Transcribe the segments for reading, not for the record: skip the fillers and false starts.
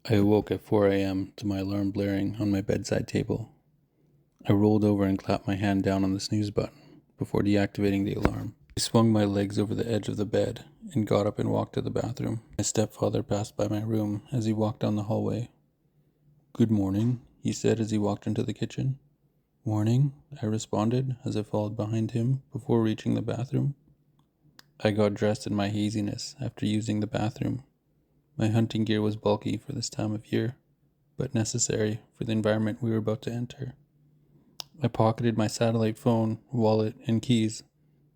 I awoke at 4 a.m. to my alarm blaring on my bedside table. I rolled over and clapped my hand down on the snooze button before deactivating the alarm. I swung my legs over the edge of the bed and got up and walked to the bathroom. My stepfather passed by my room as he walked down the hallway. "Good morning," he said as he walked into the kitchen. "Morning," I responded as I followed behind him before reaching the bathroom. I got dressed in my haziness after using the bathroom. My hunting gear was bulky for this time of year, but necessary for the environment we were about to enter. I pocketed my satellite phone, wallet, and keys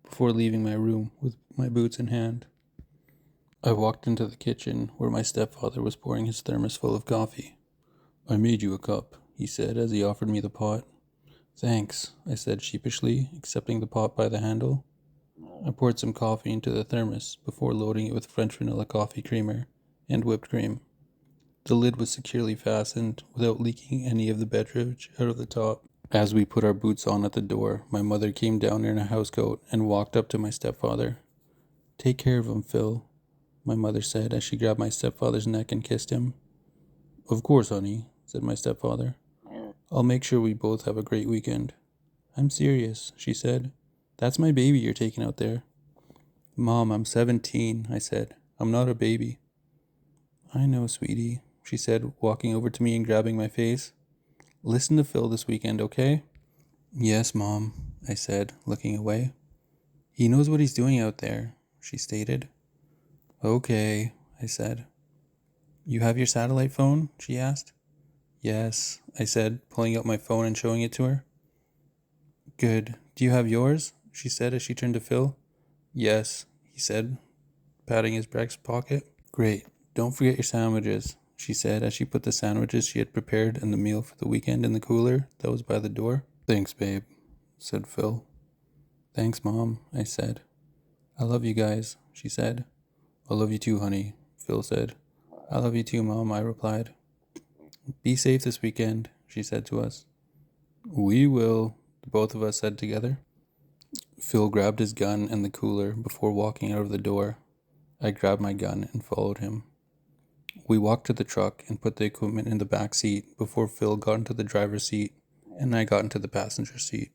before leaving my room with my boots in hand. I walked into the kitchen where my stepfather was pouring his thermos full of coffee. "I made you a cup," he said as he offered me the pot. "Thanks," I said sheepishly, accepting the pot by the handle. I poured some coffee into the thermos before loading it with French vanilla coffee creamer and whipped cream. The lid was securely fastened without leaking any of the beverage out of the top. As we put our boots on at the door, my mother came down in a housecoat and walked up to my stepfather. "Take care of him, Phil," my mother said as she grabbed my stepfather's neck and kissed him. "Of course, honey," said my stepfather. "I'll make sure we both have a great weekend." "I'm serious," she said. "That's my baby you're taking out there." "Mom, I'm 17, I said. "I'm not a baby." "I know, sweetie," she said, walking over to me and grabbing my face. "Listen to Phil this weekend, okay?" "Yes, Mom," I said, looking away. "He knows what he's doing out there," she stated. "Okay," I said. "You have your satellite phone?" she asked. "Yes," I said, pulling out my phone and showing it to her. "Good. Do you have yours?" she said as she turned to Phil. "Yes," he said, patting his breast pocket. "Great. Don't forget your sandwiches," she said as she put the sandwiches she had prepared and the meal for the weekend in the cooler that was by the door. "Thanks, babe," said Phil. "Thanks, Mom," I said. "I love you guys," she said. "I love you too, honey," Phil said. "I love you too, Mom," I replied. "Be safe this weekend," she said to us. "We will," the both of us said together. Phil grabbed his gun and the cooler before walking out of the door. I grabbed my gun and followed him. We walked to the truck and put the equipment in the back seat before Phil got into the driver's seat and I got into the passenger seat.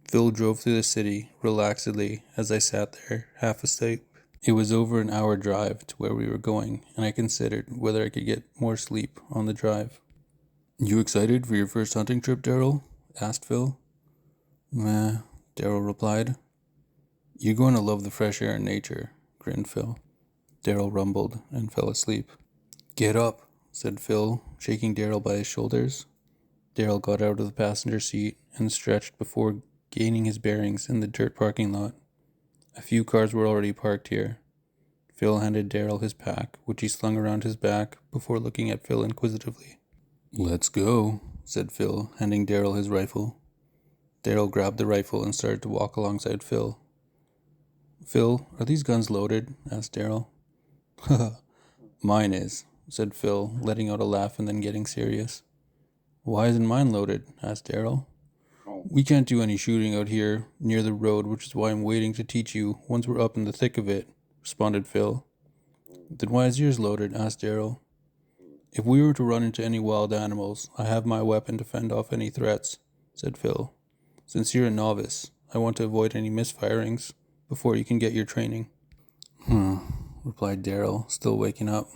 Phil drove through the city relaxedly as I sat there, half asleep. It was over an hour drive to where we were going, and I considered whether I could get more sleep on the drive. "You excited for your first hunting trip, Daryl?" asked Phil. "Meh," Daryl replied. "You're going to love the fresh air and nature," grinned Phil. Daryl rumbled and fell asleep. "Get up," said Phil, shaking Daryl by his shoulders. Daryl got out of the passenger seat and stretched before gaining his bearings in the dirt parking lot. A few cars were already parked here. Phil handed Daryl his pack, which he slung around his back before looking at Phil inquisitively. "Let's go," said Phil, handing Daryl his rifle. Daryl grabbed the rifle and started to walk alongside Phil. "Phil, are these guns loaded?" asked Daryl. "Haha, mine is," said Phil, letting out a laugh and then getting serious. "Why isn't mine loaded?" asked Daryl. "We can't do any shooting out here near the road, which is why I'm waiting to teach you once we're up in the thick of it," responded Phil. "Then why is yours loaded?" asked Daryl. "If we were to run into any wild animals, I have my weapon to fend off any threats," said Phil. "Since you're a novice, I want to avoid any misfirings before you can get your training." Replied Daryl, still waking up.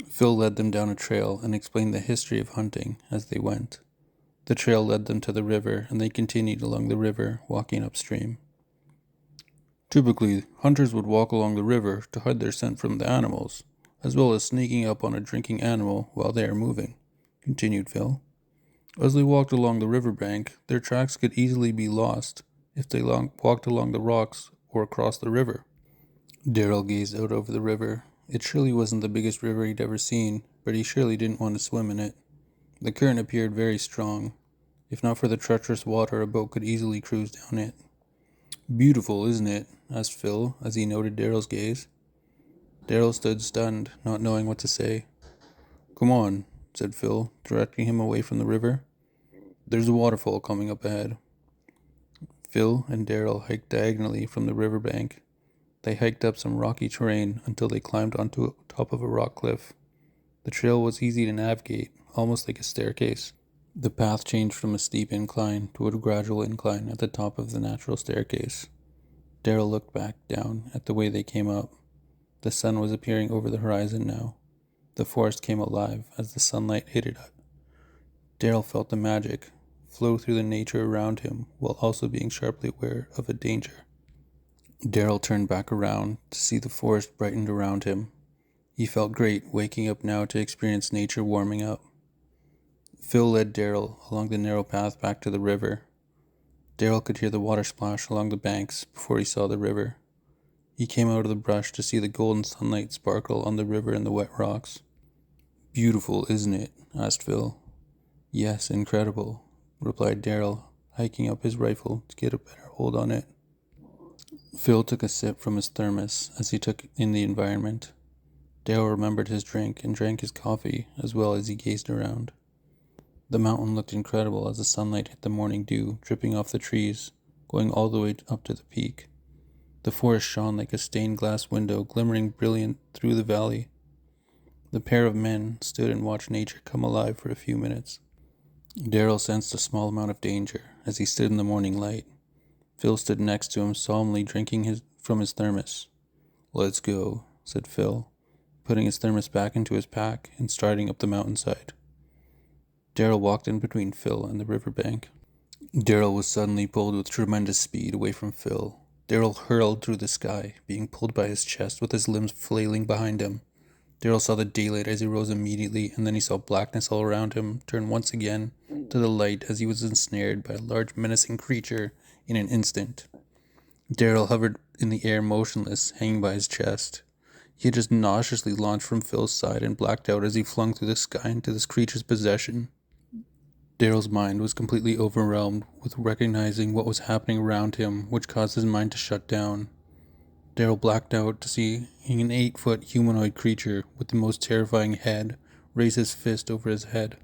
Phil led them down a trail and explained the history of hunting as they went. The trail led them to the river, and they continued along the river, walking upstream. "Typically, hunters would walk along the river to hide their scent from the animals, as well as sneaking up on a drinking animal while they are moving," continued Phil. "As they walked along the riverbank, their tracks could easily be lost if they walked along the rocks or across the river." Daryl gazed out over the river. It surely wasn't the biggest river he'd ever seen, but he surely didn't want to swim in it. The current appeared very strong. If not for the treacherous water, a boat could easily cruise down it. "Beautiful, isn't it?" asked Phil as he noted Daryl's gaze. Daryl stood stunned, not knowing what to say. "Come on," said Phil, directing him away from the river. "There's a waterfall coming up ahead." Phil and Daryl hiked diagonally from the riverbank. They hiked up some rocky terrain until they climbed onto top of a rock cliff. The trail was easy to navigate, almost like a staircase. The path changed from a steep incline to a gradual incline at the top of the natural staircase. Daryl looked back down at the way they came up. The sun was appearing over the horizon now. The forest came alive as the sunlight hit it. Daryl felt the magic flow through the nature around him while also being sharply aware of a danger. Daryl turned back around to see the forest brightened around him. He felt great waking up now to experience nature warming up. Phil led Daryl along the narrow path back to the river. Daryl could hear the water splash along the banks before he saw the river. He came out of the brush to see the golden sunlight sparkle on the river and the wet rocks. "Beautiful, isn't it?" asked Phil. "Yes, incredible," replied Daryl, hiking up his rifle to get a better hold on it. Phil took a sip from his thermos as he took in the environment. Daryl remembered his drink and drank his coffee as well as he gazed around. The mountain looked incredible as the sunlight hit the morning dew dripping off the trees, going all the way up to the peak. The forest shone like a stained glass window glimmering brilliant through the valley. The pair of men stood and watched nature come alive for a few minutes. Daryl sensed a small amount of danger as he stood in the morning light. Phil stood next to him, solemnly drinking from his thermos. "Let's go," said Phil, putting his thermos back into his pack and striding up the mountainside. Daryl walked in between Phil and the riverbank. Daryl was suddenly pulled with tremendous speed away from Phil. Daryl hurled through the sky, being pulled by his chest with his limbs flailing behind him. Daryl saw the daylight as he rose immediately, and then he saw blackness all around him turn once again to the light as he was ensnared by a large menacing creature in an instant. Daryl hovered in the air motionless, hanging by his chest. He had just nauseously launched from Phil's side and blacked out as he flung through the sky into this creature's possession. Daryl's mind was completely overwhelmed with recognizing what was happening around him, which caused his mind to shut down. Daryl blacked out to see an 8-foot humanoid creature with the most terrifying head raise his fist over his head.